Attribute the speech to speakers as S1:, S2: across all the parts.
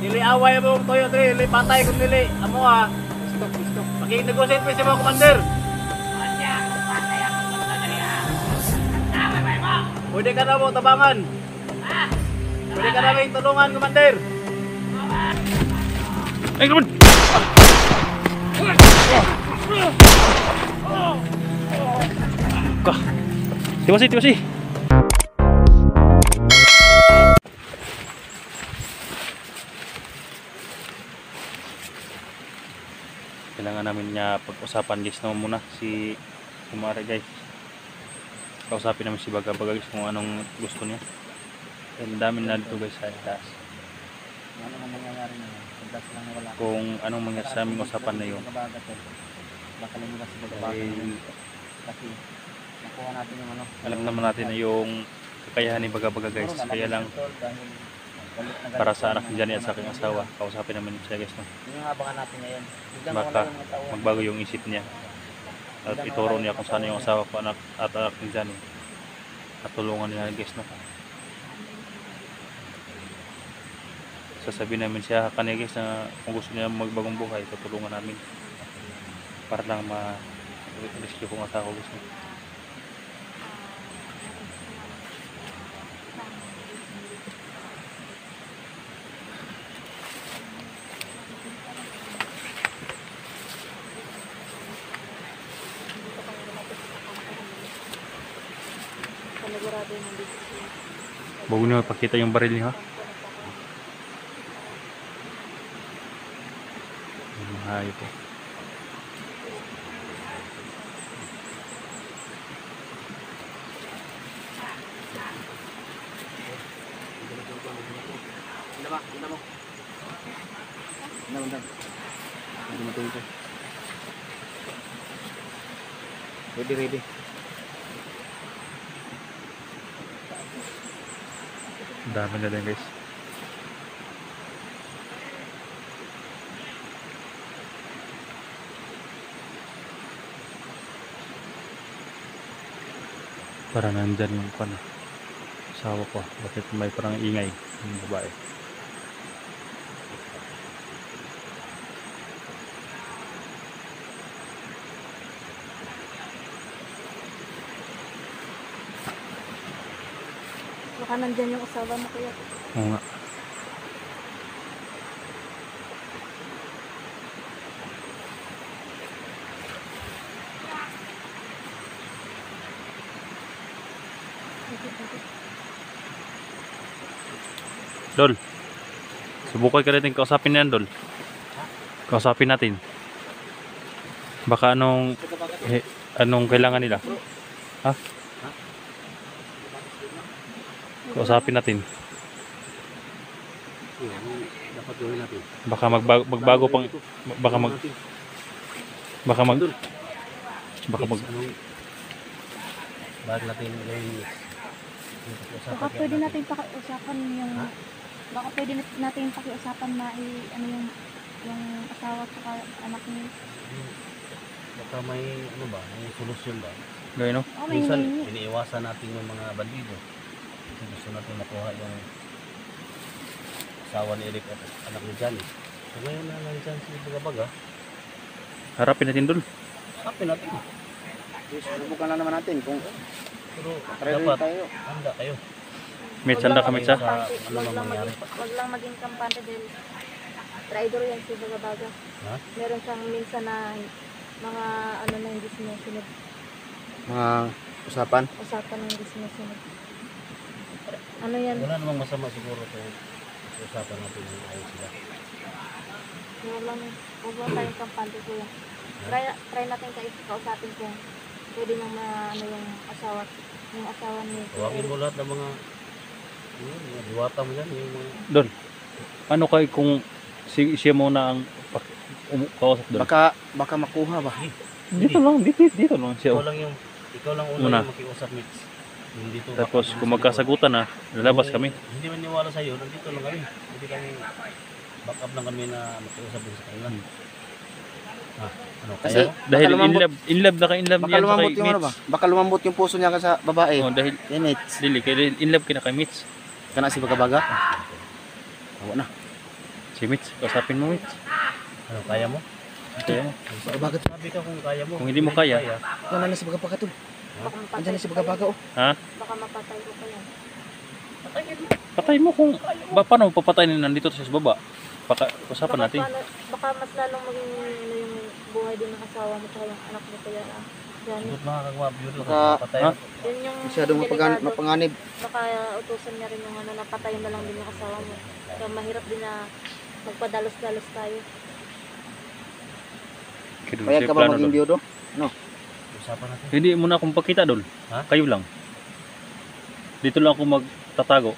S1: Dili away mo toyo dili, dili patay kung dili. Amo ha. Stop. Makiknegosyate pa si mga commander. Pwede ka na mo tabangan. Pwede ka namin tulungan, commander.
S2: Ay, naman! Kah! Tiwasi! Kailangan namin niya pag-usapan guys na muna si Kumare guys. Kausapin namin si Baga guys kung anong gusto niya. Ang dami na dito guys sa taas.
S1: Ano man nangyayari na yan? Pagdas lang na wala.
S2: Kung anong mangyari sa aming usapan na yun.
S1: Baka lumigas sa Baga. Kasi nakuha natin yung ano.
S2: Alam naman natin na yung kakayahan ni Baga guys. Kaya lang para sa anak ni Johnny at sa aking asawa, kausapin namin siya guys. No?
S1: Yung abangan natin ngayon.
S2: Baka magbago yung isip niya. At ituro niya kung saan yung asawa ko at anak ni Johnny. At tulungan niya guys. No? Sasabihin namin siya kanya guys na kung gusto niya magbagong buhay, tutulungan namin. Para lang ma-rescue kong asawa ko guys. No? Bago niyo ipakita yung baril niya ha. Mahayop po.
S1: Ready.
S2: Dami na din guys. Para nandyan yung asawa ko. Bakit may parang ingay yung babae.
S3: Baka nandyan yung asawa mo kuya.
S2: Oo nga. Dol, subukan ka natin kausapin yan, Dol. Kausapin natin. Baka anong kailangan nila. Ha? Kausapin natin.
S1: Dapat gawin natin.
S2: Baka magbago pang baka
S1: Bakit natin gawin
S3: Baka pwede natin pakiusapan yung natin pakiusapan yung asawa at anak niya.
S1: Baka may may solusyon ba?
S2: gawin no?
S3: Oh, may
S1: Minsan
S3: hingi.
S1: iniiwasan natin yung mga bandido. Kasi gusto natin makuha yung asawa ni Eric at anak ni Johnny. So ngayon na nandyan si Baga.
S2: Harapin natin, Dol.
S1: Sapin natin.
S4: Subukan lang naman natin kung
S1: Pero
S4: ready
S1: dapat
S4: tayo.
S1: handa kayo.
S2: May sanda kami sa.
S1: Sa ano
S3: Wag
S1: na
S3: lang
S1: mangyari.
S3: wag lang maging kampante dahil traitor yan si Baga.
S1: Ha?
S3: Meron siyang minsan na mga na hindi sinusunod.
S4: Mga usapan.
S3: Usapan na hindi sinusunod. Ano yan?
S1: Wala namang masama siguro kung usapan natin yung ayos sila.
S3: Wag lang tayong kampante kuya. Try natin kausapin kung pwede nang yung asawa ni
S1: Tawagin mo lahat ng mga diwata mo dyan. Yung mga
S2: Dol, ano kay kung siya muna ang kausap, Dol?
S4: Baka makuha ba?
S2: Dito lang siya.
S1: ikaw lang
S2: Una.
S1: una yung makiusap, Mitch. Hindi to
S2: Tapos kung magkasagutan na, lalabas kami.
S1: Hindi maniwala sa iyo, nandito lang kami. Hindi kami back up lang kami na makiusap din sa kanila. Ano
S4: Kasi
S1: kaya?
S2: Dahil
S4: baka lumambot-
S2: in love na in love
S4: Baka
S2: yan sa
S4: lumambot
S2: kay
S4: yung ano
S2: Mitch.
S4: ba? Baka lumambot yung puso niya sa babae.
S2: Oh, dahil
S4: Minutes.
S2: in love kina kay Mitch.
S4: Kana si Baga. Oo na.
S2: Si Mitch, kausapin mo Mitch.
S1: Ano, kaya mo?
S2: Kaya mo.
S4: Bakit?
S1: Sabi ka kung kaya mo.
S2: Kung hindi mo kaya.
S4: Wala na si Bagabaga tol.
S3: Baka mapatay
S4: Andiyan na si
S3: ko pa
S4: Bagabaga oh.
S2: Ha?
S3: yan. Baka mapatay ko pa yan.
S2: Patay mo kung... paano mo papatayin nandito sa baba? Usapan natin.
S3: Baka mas lalong maging ano yung buhay din ng asawa mo at yung anak mo kaya Johnny.
S1: Ba't makakagwap yun?
S4: Baka-
S1: Patay.
S2: Ha?
S3: Yun yung
S4: Masyadong
S3: delikado.
S4: mapanganib.
S3: Baka utusan niya rin yung ano, napatayin na lang din yung asawa mo. Kaya mahirap din na magpadalos-dalos tayo.
S4: Kaya ka ba maging biyodo?
S1: Usapan natin.
S2: Hindi mo na akong pakita doon.
S1: Ha?
S2: Kayo lang. Dito lang ako magtatago.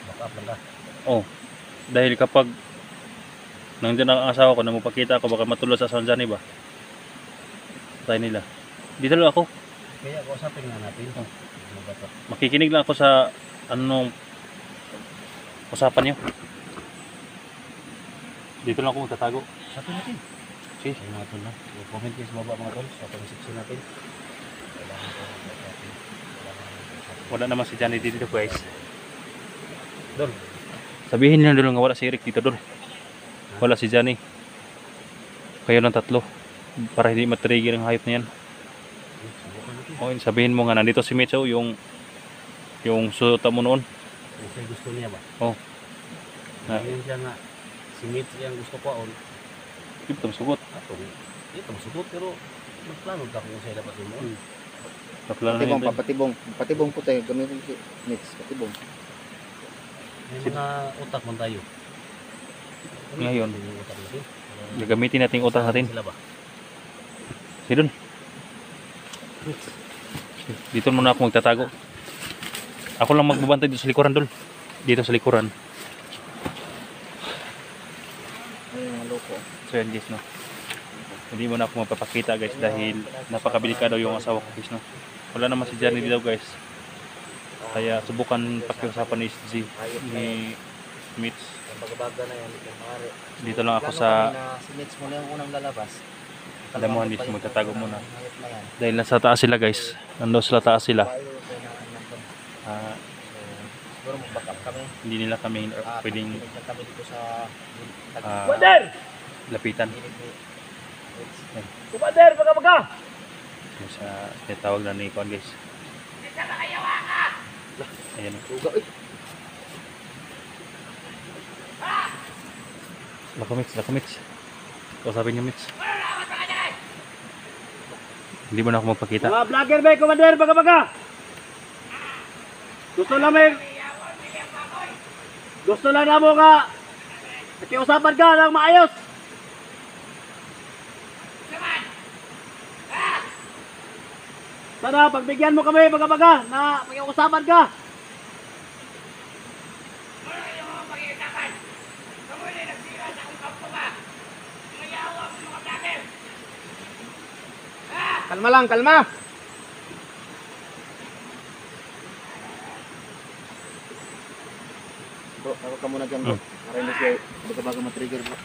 S1: Back up lang ka.
S2: Dahil kapag nandiyan ang asawa ko na mapakita ako, baka matulog sa San Johnny ba? Patay nila. Dito lang ako.
S1: Kaya kausapin nga natin.
S2: Oh.
S1: Ano ba to?
S2: Makikinig lang ako sa anong usapan niyo. Dito lang ako magtatago.
S1: Usapin natin.
S2: Sige.
S1: Sige mga tol na. I-comment kayo sa baba mga tol. Sa comment section natin. Kailangan ko mag-usapin.
S2: Wala naman si Johnny dito guys.
S1: Dol.
S2: Sabihin niyo doon nga wala si Eric dito doon. Wala si Johnny. Kayo ng tatlo. Para hindi matrigger ang hayop na yan.
S1: Subukan natin.
S2: O, sabihin mo nga nandito si Mitch yung suota mo noon.
S1: Kung siya gusto niya ba?
S2: Oh.
S1: Ngayon siya nga. Si Mitch yung gusto ko on.
S2: Hindi mo sugot.
S1: Ato. Ito masugot pero magplano ka kung siya dapat yun.
S2: Paplano na
S4: Patibong,
S2: yun.
S4: papatibong. Patibong po tayo. Gamitin si Mitch. Patibong.
S1: May mga utak man tayo.
S2: Ngayon.
S1: Yung utak natin.
S2: Gagamitin natin yung utak natin.
S1: Sila ba?
S2: Sige doon. Dito muna ako magtatago. Ako lang magbabantay dito sa likuran doon. Dito sa likuran.
S4: Ayun mga loko.
S2: So yan guys no. Hindi mo na ako mapapakita guys dahil napakabilikado yung asawa ko guys no. Wala naman si Johnny dito guys. Kaya subukan pakiusapan ni Mitch.
S4: Bagabaga na yan. Maaari.
S2: Dito lang ako sa
S4: Si Mitch mo na yung unang lalabas.
S2: alam mo hindi siya magtatago muna.
S4: Hayop na yan.
S2: Dahil nasa taas sila guys. Nandun sa taas sila.
S4: Bayo, kailangan lang to.
S2: Ah,
S4: Siguro mag-back up kami.
S2: hindi nila kami pwedeng
S4: Pakikinig lang kami dito sa
S2: ah, lapitan.
S1: Kumader! Baga!
S2: Yung sa tinatawag na ni Juan guys. Ayan.
S4: Suga. Uy!
S2: Lako Mitch. Kausapin niyo Mitch. Hindi mo na ako magpakita.
S1: Mga vlogger ba? Kumader! Baga! Gusto lang na mo ka nakiusapan ka ng maayos. Sana pagbigyan mo kami baga na makiusapan ka.
S4: Kalma lang, kalma! Bro, ako ka muna dyan bro. Para hindi siya baga-baga matrigger bro.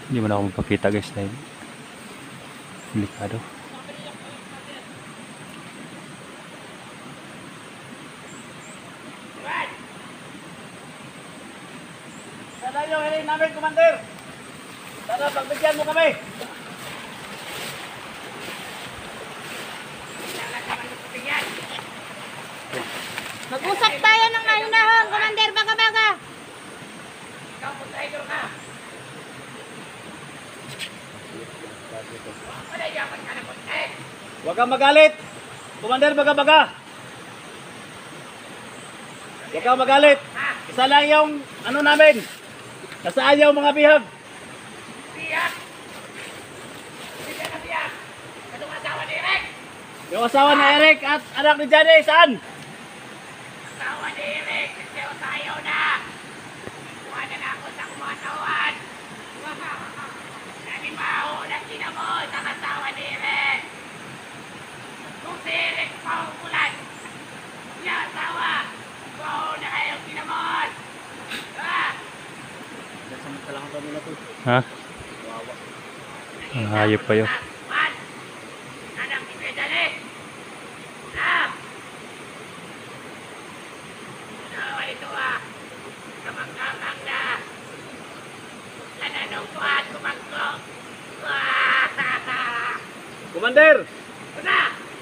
S2: Hindi mo na ako magpakita guys dahil delikado.
S1: Sana yung hiling namin, Commander. Sana pagbigyan mo kami.
S3: Mag-usap tayo ng mahina-hinahon, Commander Baga-Baga.
S1: Huwag kang magalit. Commander Baga. Huwag kang magalit. Isa lang yung ano namin. Nasaan yung mga bihag? Yung asawa ni Eric at anak ni Johnny, saan?
S5: Asawa ni Eric, kasi tayo na. Kuha na ako sa kumatawan. Nalimaho na kinamo sa asawa ni Eric. Kung si Eric paukulan, yung asawa, kuha na kayong kinamot.
S1: Kailangan kami na to.
S2: Ha? Ang hayop pa yun.
S5: Anak ni Pedale.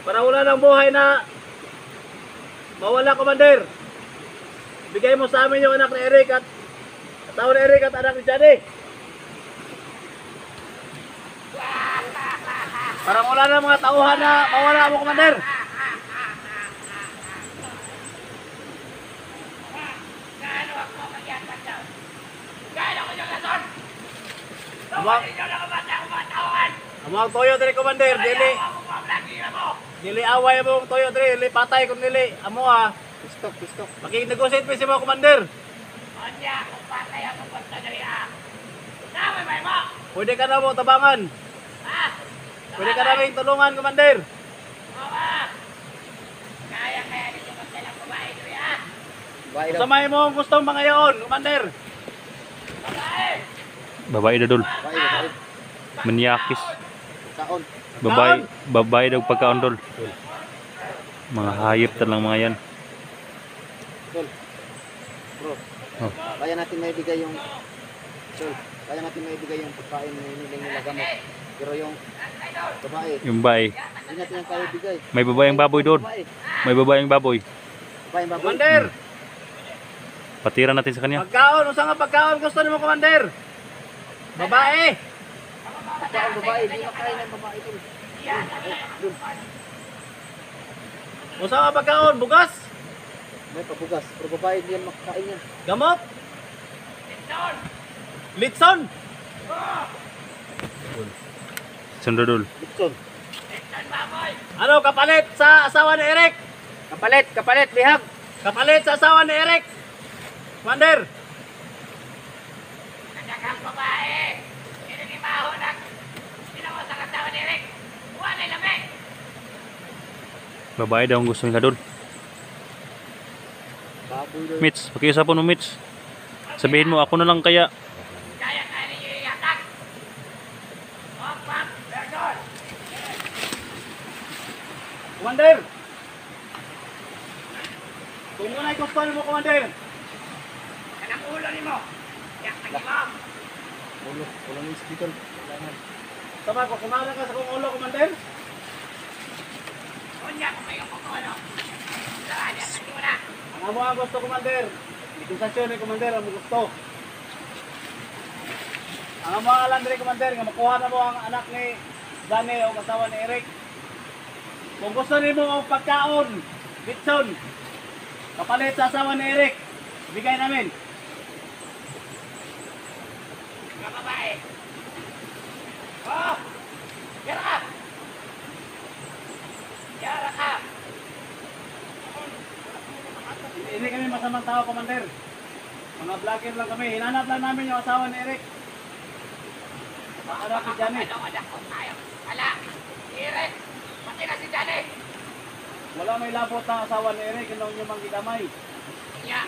S1: Para wala ng buhay na mawala, Commander. Bigay mo sa amin yung anak ni Eric at asawa ni Eric at anak ni Johnny. Para wala na mga tauhan na mawala mo, Commander.
S5: Gaano ako magyatag daw? Gaano ko yung lason?
S1: Amang,
S5: Hindi na nakabata ko matawan.
S1: amang toyo diri, Commander. Dili,
S5: Ako mga lagi na mo.
S1: dili away mo toyo diri. Dili patay kung dili. Amo
S4: Pistok, pistok.
S1: Makiknegosyate pa si mo, Commander.
S5: Kanya, kung patay ako basta dali Naway ba mo?
S1: Pwede ka na mo tabangan.
S5: Ha?
S1: Pwede ka namin tulungan, Commander.
S5: Oo. Kaya ninyo magdalang babae doon
S4: Bahay daw.
S1: Samay mo ang gustong mga yaon, Commander.
S5: Babae!
S2: Babae daw, Dol.
S4: Bahay, bahay.
S2: Manyakis.
S4: Saon.
S2: Babae daw pagkaon, Dol. Mga hayop talang mga yan.
S4: Tol. Bro.
S2: Oh.
S4: Kaya natin maibigay yung Tol. Kaya natin maibigay yung pagkain na hiniling nila gamot. Pero yung babae,
S2: Yung babae.
S4: hindi natin yung kaya bigay.
S2: May babaeng baboy doon.
S4: Babae.
S2: May babaeng baboy.
S4: Babae, babae.
S1: Commander,
S2: Patira natin sa kanya.
S1: pagkaon. Usa nga pagkaon gusto nimo, Commander? Babae.
S4: Pagkain babae, di makain ng babae tol.
S1: Usa nga pagkaon, bugas,
S4: May pabugas. Pero babae, di yan makakain yan.
S1: gamot, litson.
S2: Sundo, Dol.
S4: Litson.
S1: Ano kapalit sa asawa ni Eric?
S4: Kapalit, lihag.
S1: Kapalit sa asawa ni Eric. Commander,
S5: Nagkakang babae! Ininimaho ng ginawa sa kasawa ni Rick! Walay lamig!
S2: Babae daw ang gusto nila, Dol.
S4: Baboy daw.
S2: Mitch, pakiusapon mo, Mitch. Sabihin mo, ako na lang kaya.
S5: Kaya ninyo iyatak! Pop, Bergol!
S1: Commander. Kung muna gusto nimo, Commander.
S5: Kanang ulo ni mo! Yatak ni mo!
S4: Ulo ng hospital. Kailangan.
S1: Tama ko, kumala ka sa kong ulo, Commander.
S5: Kunya kung may kukulo! Saan yatak mo na!
S1: Ang amo ang gusto, Commander. Negosasyon ni Commander ang gusto. Ang amo ang alam diri, Commander, nga makuha na mo ang anak ni Danny o kasawa ni Eric. Kung gusto nimo ang pagkaon, litson, kapalit sa asawa ni Eric, bigay namin.
S5: Mga babae! Oh! Yara ka! Yara ka!
S1: Hindi kami masamang tao, Commander. Mga vlogger lang kami. Hinanap lang namin yung asawa ni Eric. Ang anak ni Johnny.
S5: Anak ko tayo! Ala! Irek! Pati na si Johnny!
S1: Wala may labot na asawa ni Eric. Yung yung manggigamay.
S5: Kunya!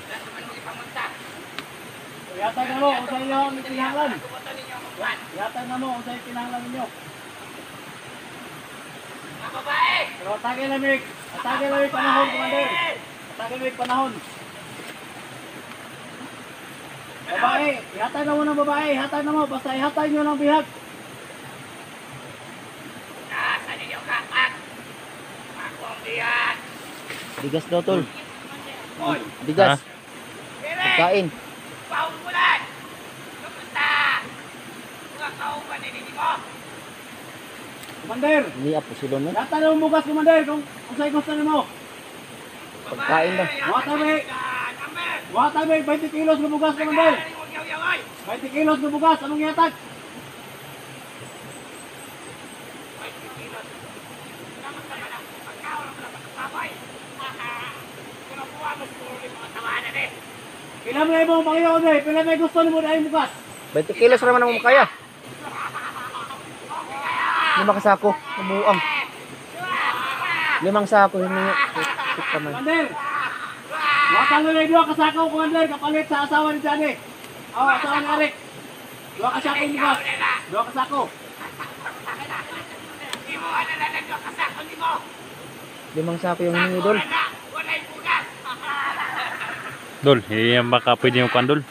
S5: Wala naman mo ipamunta!
S1: Yatag na mo kung sa inyo ang pinahanglan.
S5: Tubuto ninyo ang mukwan!
S1: Yatag na mo kung sa inyo pinahanglan ninyo.
S5: Mga babae!
S1: Pero atake lamig. Atake lamig panahon, Commander. Atake lamig panahon. Babae. Ihatag na mo ng babae. Ihatag na mo. Basta ihatag nyo ng bihag.
S5: Nasa ninyo kapat! Ako ang biyan!
S4: Bigas daw tol.
S5: Hoy!
S4: Bigas.
S5: Irek!
S4: Pagkain.
S5: Paulan! Kamusta? Mga kauban ninyo mo!
S1: Commander.
S4: Hindi apo silon na.
S1: Yatag na mo bukas, Commander. Kung sa'yo gusto nyo mo.
S4: Pagkain daw.
S1: Mga tabi. Mga tabi. 20 kilos na bugas, Commander. 20 kilos na bugas. Anong yatag? Pila may mo Panginoon eh. Pila may gusto mo na bukas.
S4: 20 kilos naman ang makaya. Limang sako. Umuang. 5 sako. Hiningi. Tik naman.
S1: Commander. Watang na dua kasako, Commander. Kapalit sa asawa ni Johnny. Asawa ni Eric. 2 kasako bukas. 2 kasako.
S4: 5 sako yung hiningi dol.
S2: Dol, hindi yan baka pwede yung kandol.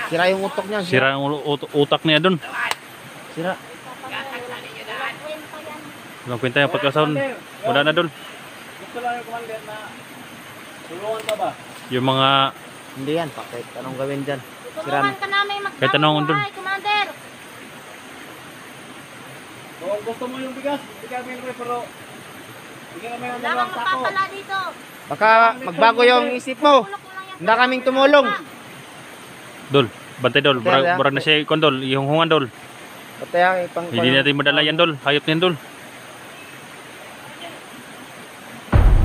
S4: Sira yung utok niya.
S2: Sira ang utak niya, Dol.
S4: Sira.
S2: Anong kwenta yung pagkasaon? Wala na dol.
S1: Gusto lang yung commander na tulungan ka ba?
S2: Yung mga
S4: Hindi yan, pakit. Anong gawin dyan?
S3: Tulungan ka namin
S2: Kahit anong
S3: magdamag
S2: dun.
S3: buhay, Commander.
S1: Kung gusto mo yung bigas, bigyan mo yung pero bigyan kami ng
S3: Wala
S1: dalawang
S3: kang
S1: sako.
S3: mapapala dito.
S4: Baka magbago yung isip mo.
S3: Tulog mo lang yan.
S4: Handa kaming tumulong.
S2: dol. Bantay dol.
S4: Kaya,
S2: Burag na siya kon dol. Yung hungan dol.
S4: Patay ang ipang...
S2: Hindi natin madala yan dol. Hayop na yan dol.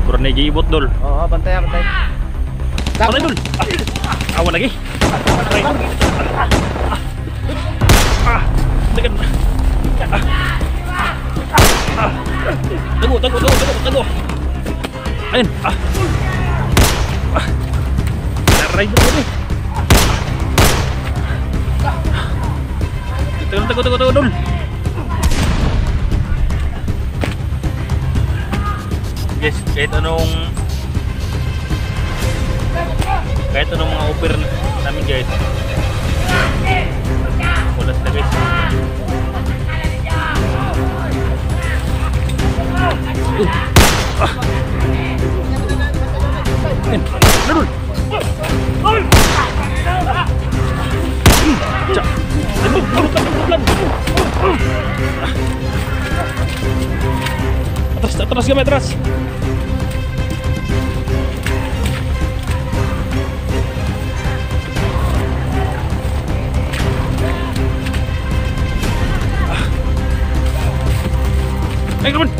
S2: Burag na iibot dol.
S4: Oo, bantay.
S2: Patay dol. Awan lagi. Dekan. Tago. Ayun. Taray dol ni. Tago dol. Guys, kahit anong mga offer namin guys, wala sila guys. Dul. Atras kami, atras. Ayo teman.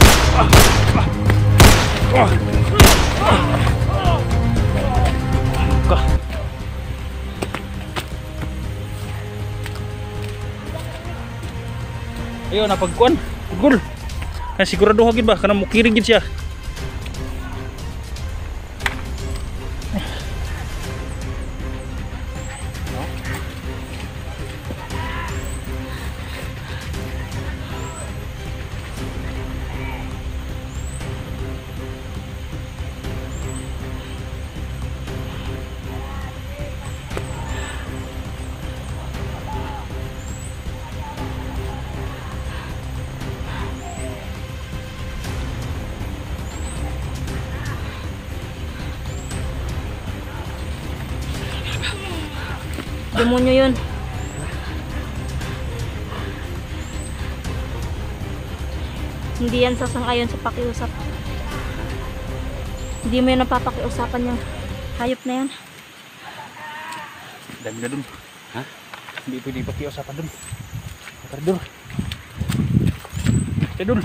S2: Ayo napagkuan. Gul. Kan sigurado hagid ba kana mukirig gid siya.
S3: Demonyo yun. Hindi yan sasang-ayon sa pakiusap. Hindi mo yan napapakiusapan yung hayop na yan.
S2: Dami na dun. Ha? Hindi pwede pakiusapan dun. Tara dun. Tara dun.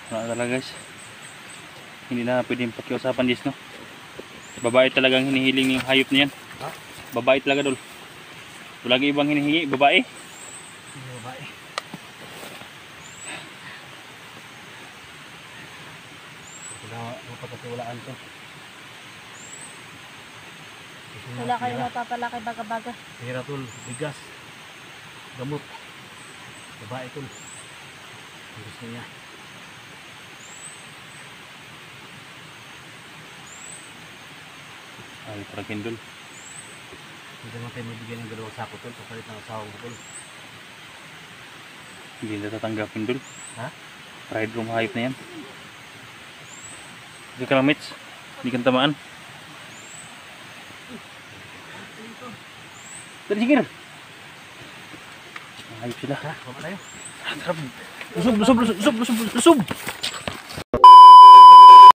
S2: Wala talaga guys. Hindi na pwedeng pakiusapan guys no. Babae talagang hinihiling yung hayop na yan.
S4: Ha?
S2: Babae talaga dol. Wala kang ibang hinihingi, babae.
S4: Babae. Mapagkatiwalaan to.
S3: Wala kayong mapapala kay baga-baga.
S4: Pera tol, bigas, gamot. Babae tol. Gusto niya.
S2: Ay, parang kindol.
S4: Hindi naman tayo mabigyan ng dalawang sako tol. Papalit ng asawang ko tol.
S2: Hindi na tatanggapin dol.
S4: Ha?
S2: Pride room hayop na yan. Hindi ka lang mates. Hindi ka tamaan. Dali sige. Hayop sila.
S4: Ha? Baba tayo.
S2: Lusog.